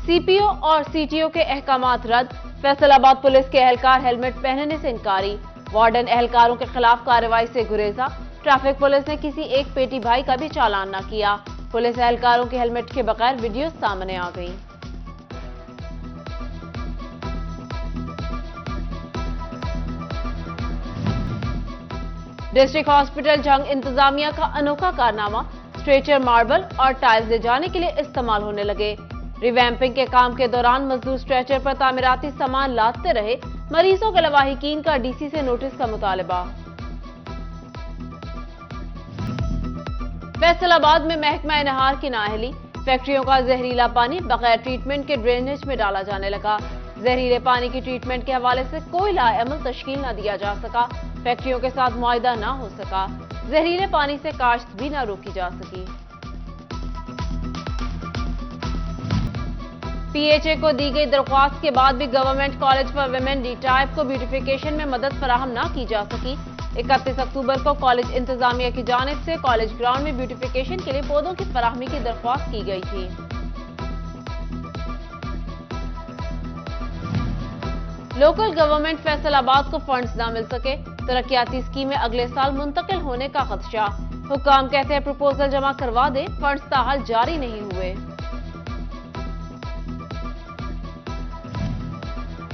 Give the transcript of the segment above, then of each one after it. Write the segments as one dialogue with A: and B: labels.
A: CPO और CTO के अहकामात रद्द। फैसलाबाद पुलिस के एहलकार हेलमेट पहनने से इनकारी। वार्डन एहलकारों के खिलाफ कार्रवाई से गुरेजा। ट्रैफिक पुलिस ने किसी एक पेटी भाई का भी चालान न किया। पुलिस एहलकारों के हेलमेट के बगैर वीडियो सामने आ गई। डिस्ट्रिक्ट हॉस्पिटल जंग इंतजामिया का अनोखा कारनामा। स्ट्रेचर मार्बल और टाइल्स ले जाने के लिए इस्तेमाल होने लगे। रिवैम्पिंग के काम के दौरान मजदूर स्ट्रेचर पर तामीराती सामान लादते रहे। मरीजों के लवाहिकीन का डीसी से नोटिस का मुतालबा। फैसलाबाद में महकमा नहार की नाअहली। फैक्ट्रियों का जहरीला पानी बगैर ट्रीटमेंट के ड्रेनेज में डाला जाने लगा। जहरीले पानी की ट्रीटमेंट के हवाले से कोई लाएमल तश्कील न दिया जा सका। फैक्ट्रियों के साथ मुआहदा न हो सका। जहरीले पानी से काश्त भी न रोकी जा सकी। पीएचए को दी गई दरख्वास्त के बाद भी government college for women D-type को ब्यूटिफिकेशन में मदद फराहम न की जा सकी। 31 अक्टूबर को कॉलेज इंतजामिया की जानिब से कॉलेज ग्राउंड में ब्यूटिफिकेशन के लिए पौधों की फराहमी की दरख्वास्त की गई थी। लोकल गवर्नमेंट फैसलाबाद को फंड्स न मिल सके। तरक्याती स्कीमें अगले साल मुंतकिल होने का खदशा। हुक्काम कहते हैं प्रपोजल जमा करवा दे, फंड्स ताहाल जारी नहीं हुए।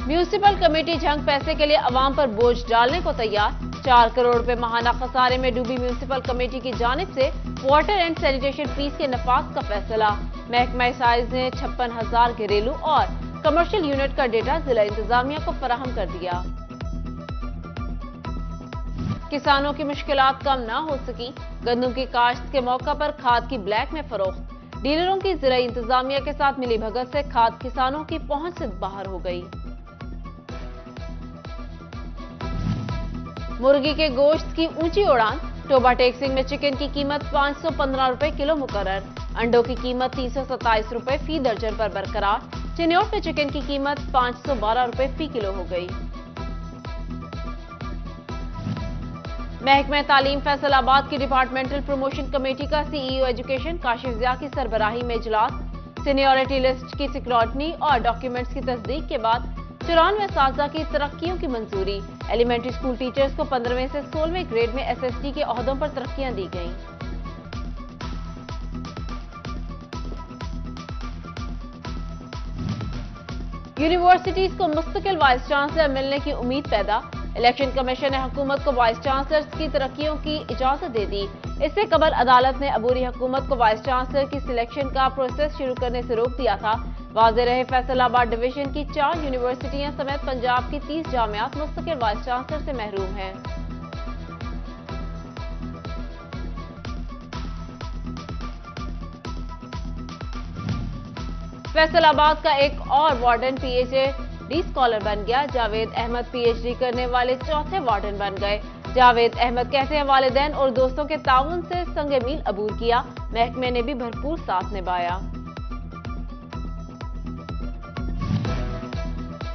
A: म्यूनिसिपल कमेटी जंग पैसे के लिए अवाम पर बोझ डालने को तैयार। 4 करोड़ रुपए माहाना खसारे में डूबी म्यूनिसिपल कमेटी की जानिब से वाटर एंड सैनिटेशन फीस के नफाज का फैसला। महकमा साइज ने 56,000 घरेलू और कमर्शियल यूनिट का डेटा जिला इंतजामिया को फराहम कर दिया। किसानों की मुश्किलात कम न हो सकी। गंदम की काश्त के मौका पर खाद की ब्लैक में फरोख्त। डीलरों की जिला इंतजामिया के साथ मिली भगत से खाद किसानों की पहुंच से बाहर हो गई। मुर्गी के गोश्त की ऊंची उड़ान। टोबा टेक्सिंग में चिकन की कीमत 515 रुपए किलो मुकर्रर। अंडों की कीमत 327 रुपए फी दर्जन पर बरकरार। चिन्योट में चिकन की कीमत 512 रुपए फी किलो हो गई। महकमा तालीम फैसलाबाद की डिपार्टमेंटल प्रमोशन कमेटी का सीईओ एजुकेशन काशिफ ज़िया की सरबराही में इजलास। सीनियरिटी लिस्ट की स्क्रूटनी और डॉक्यूमेंट्स की तस्दीक के बाद 94 असातिज़ा की तरक्कियों की मंजूरी। एलिमेंट्री स्कूल टीचर्स को 15वें से 16वें ग्रेड में एसएसटी के ओहदों पर तरक्कियां दी गईं। यूनिवर्सिटीज को मुस्तकिल वाइस चांसलर मिलने की उम्मीद पैदा। इलेक्शन कमीशन ने हुकूमत को वाइस चांसलर्स की तरक्कियों की इजाजत दे दी। इससे कबल अदालत ने अबूरी हुकूमत को वाइस चांसलर की सिलेक्शन का प्रोसेस शुरू करने से रोक दिया था। वाज़ेह रहे फैसलाबाद डिवीजन की 4 यूनिवर्सिटियां समेत पंजाब की 30 जामियात मुस्तकिल वाइस चांसलर से महरूम हैं। फैसलाबाद का एक और वार्डन पीएचडी स्कॉलर बन गया। जावेद अहमद पीएचडी करने वाले चौथे वार्डन बन गए। जावेद अहमद कहते हैं वालिदैन और दोस्तों के ताउन से संग मील अबूर किया। महकमे ने भी भरपूर साथ निभाया।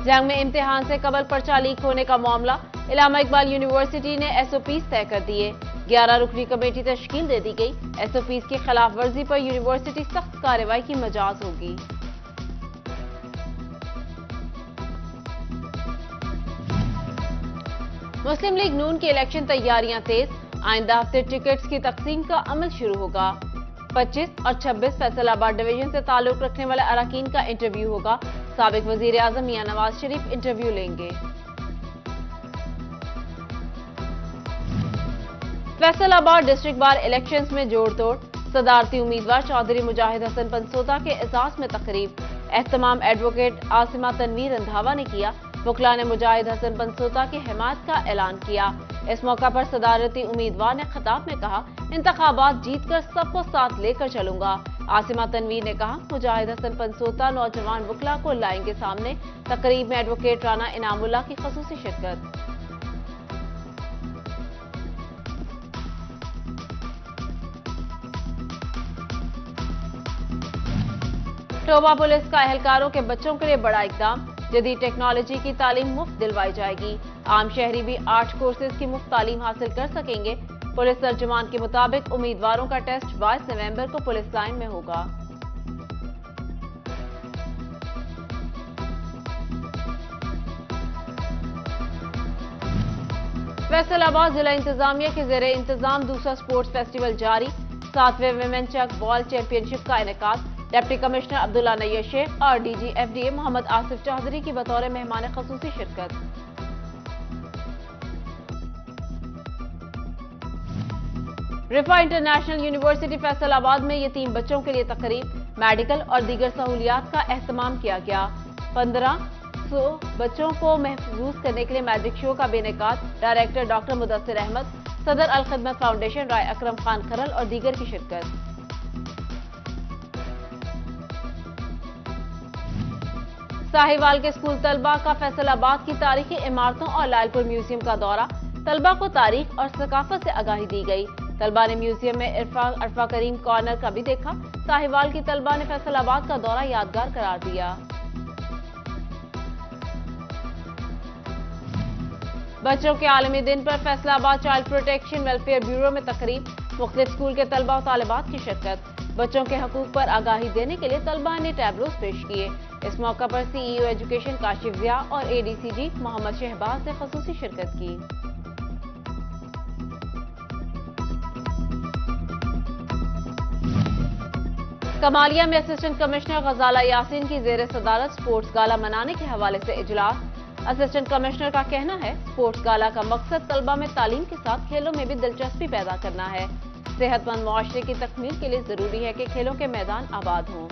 A: जंग में इम्तिहान से कबल पर्चा लीक होने का मामला। इलामा इकबाल यूनिवर्सिटी ने एसओपीज तय कर दिए। 11 रुकनी कमेटी तश्कील दे दी गई। एसओपीज की खिलाफ वर्जी पर यूनिवर्सिटी सख्त कार्रवाई की मजाज होगी। मुस्लिम लीग नून की इलेक्शन तैयारियां तेज। आइंदा हफ्ते टिकट्स की तकसीम का अमल शुरू होगा। 25 और 26 फैसलाबाद डिवीजन से ताल्लुक रखने वाले अरकान का इंटरव्यू होगा। साबिक वजीर आजम मियां नवाज शरीफ इंटरव्यू लेंगे। फैसलाबाद डिस्ट्रिक्ट बार इलेक्शंस में जोड़ तोड़। सदारती उम्मीदवार चौधरी मुजाहिद हसन पंसोता के एजाज में तकरीब। एहतमाम एडवोकेट आसिमा तनवीर रंधावा ने किया। वकला ने मुजाहिद हसन पंसोता की हिमायत का ऐलान किया। इस मौका पर सदारती उम्मीदवार ने खिताब में कहा, इंतखाबात जीतकर सबको साथ लेकर चलूंगा। आसिमा तनवीर ने कहा, मुजाहिद हसन पंसोता नौजवान वकला को लाएंगे सामने। तकरीब में एडवोकेट राना इनामुल्लाह की खसूसी शिरकत। टोबा पुलिस का एहलकारों के बच्चों के लिए बड़ा इकदाम। जदीद टेक्नोलॉजी की तालीम मुफ्त दिलवाई जाएगी। आम शहरी भी 8 कोर्सेज की मुफ्त तालीम हासिल कर सकेंगे। पुलिस तर्जुमान के मुताबिक उम्मीदवारों का टेस्ट 22 नवंबर को पुलिस लाइन में होगा। फैसल आबाद जिला इंतजामिया के जेर इंतजाम दूसरा स्पोर्ट्स फेस्टिवल जारी। 7वें विमेन चक बॉल चैंपियनशिप का इनेकाद। डिप्टी कमिश्नर अब्दुल्ला नैयर शेख और डीजी एफडीए मोहम्मद आसिफ चौधरी की बतौर मेहमान खसूसी शिरकत। रिफा इंटरनेशनल यूनिवर्सिटी फैसलाबाद में यतीम बच्चों के लिए तकरीब, मेडिकल और दीगर सहूलियात का एहतमाम किया गया। 1500 बच्चों को महफूज करने के लिए मैजिक शो का बेनकाद। डायरेक्टर डॉक्टर मुदस्सिर अहमद, सदर अल खिदमत फाउंडेशन राय अकरम खान खरल और दीगर की शिरकत। साहिवाल के स्कूल तलबा का फैसलाबाद की तारीखी इमारतों और लालपुर म्यूजियम का दौरा। तलबा को तारीख और सकाफत से आगाही दी गई। तलबा ने म्यूजियम में अरफा करीम कॉर्नर का भी देखा। साहिवाल की तलबा ने फैसलाबाद का दौरा यादगार करार दिया। बच्चों के आलमी दिन पर Faisalabad child protection welfare bureau में तकरीब। मुख्तलिफ स्कूल के तलबा और तालिबात की शिरकत। बच्चों के हकूक पर आगाही देने के लिए तलबा ने टैबलोस पेश किए। इस मौका पर सीईओ एजुकेशन काशिफ ज़िया और एडीसीजी मोहम्मद शहबाज ने खसूसी शिरकत की। कमालिया में असिस्टेंट कमिश्नर गजाला यासीन की जेर सदारत स्पोर्ट्स गाला मनाने के हवाले से इजलास। असिस्टेंट कमिश्नर का कहना है, स्पोर्ट्स गाला का मकसद तलबा में तालीम के साथ खेलों में भी दिलचस्पी पैदा करना है। सेहतमंद मुआशरे की तकमील के लिए जरूरी है कि खेलों के मैदान आबाद हों।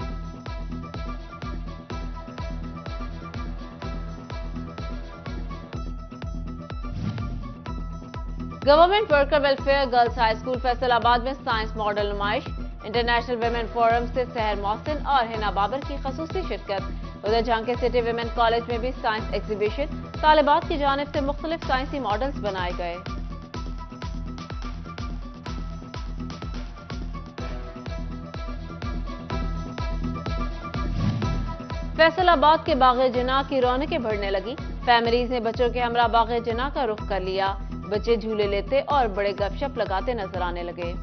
A: Government worker welfare girls high school Faisalabad में साइंस मॉडल नुमाइश। इंटरनेशनल विमेन फोरम से सहर मोहसिन और हिना बाबर की खसूसी शिरकत। उधर झांकी सिटी विमेन कॉलेज में भी साइंस एग्जीबिशन। तालिबात की जानिब से मुख्तलिफ साइंसी मॉडल्स बनाए गए। फैसलाबाद के बाग़े जिना की रौनकें बढ़ने लगी। फैमिलीज ने बच्चों के हमरा बाग़े जिना का रुख कर लिया। बच्चे झूले लेते और बड़े गपशप लगाते नजर आने लगे।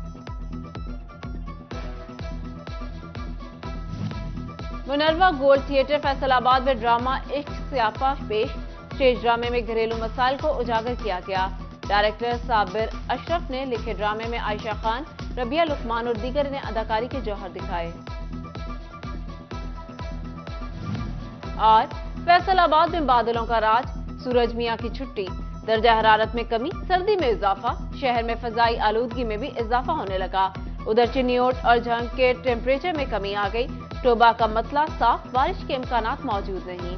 A: मुनर्वा गोल्ड थिएटर फैसलाबाद में ड्रामा इश्क सियाफा पेश। स्टेज ड्रामे में घरेलू मसाइल को उजागर किया गया। डायरेक्टर साबिर अशरफ ने लिखे ड्रामे में आयशा खान, रबिया लुकमान और दीगर ने अदाकारी के जौहर दिखाए। और फैसलाबाद में बादलों का राज, सूरज मियां की छुट्टी। दर्जा हरारत में कमी, सर्दी में इजाफा। शहर में फजाई आलूदगी में भी इजाफा होने लगा। उधर चिन्योट और झंग के टेम्परेचर में कमी आ गई। टोबा का मतला साफ, बारिश के इम्कानात मौजूद नहीं।